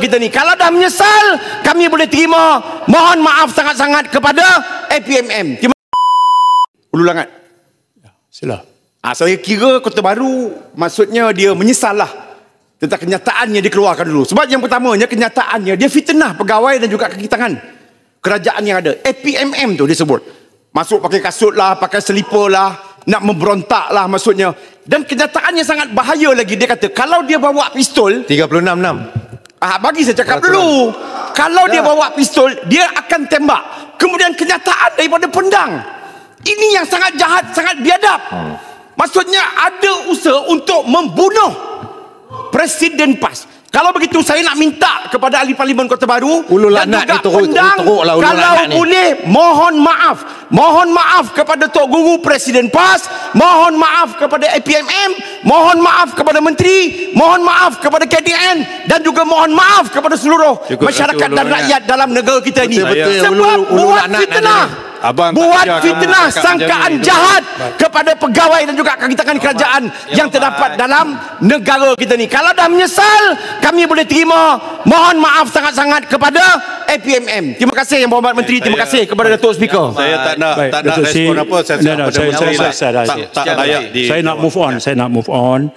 kita ni. Kalau dah menyesal, kami boleh terima. Mohon maaf sangat-sangat kepada APMM. Ulu Langat. Sila. Saya kira Kota Baru maksudnya dia menyesal lah tentang kenyataannya dia keluarkan dulu. Sebab yang pertamanya kenyataannya dia fitnah pegawai dan juga kaki tangan kerajaan yang ada. APMM tu dia sebut. Masuk pakai kasut lah, pakai selipar lah, nak memberontak lah maksudnya. Dan kenyataannya sangat bahaya lagi. Dia kata kalau dia bawa pistol 36-6. bagi saya cakap dulu. Kalau dia bawa pistol, dia akan tembak. Kemudian kenyataan daripada pedang. Ini yang sangat jahat, sangat biadab. Maksudnya ada usaha untuk membunuh Presiden PAS. Kalau begitu saya nak minta kepada ahli Parlimen Kota Baru Ulu dan Lanat juga ni Pendang, teruk lah, kalau boleh mohon maaf kepada Tok Guru Presiden PAS, mohon maaf kepada APMM, mohon maaf kepada Menteri, mohon maaf kepada KDN dan juga mohon maaf kepada seluruh masyarakat dan rakyat dalam negara kita ini. Sebab buat fitnah, buat sangkaan jahat kepada pegawai dan juga kaki tangan kerajaan yang terdapat dalam negara kita ni. Kalau dah menyesal, kami boleh terima. Mohon maaf sangat-sangat kepada APMM. Terima kasih Yang Berhormat Menteri. Terima kasih kepada Datuk Speaker. Saya tak nak respon apa. Saya nak move on.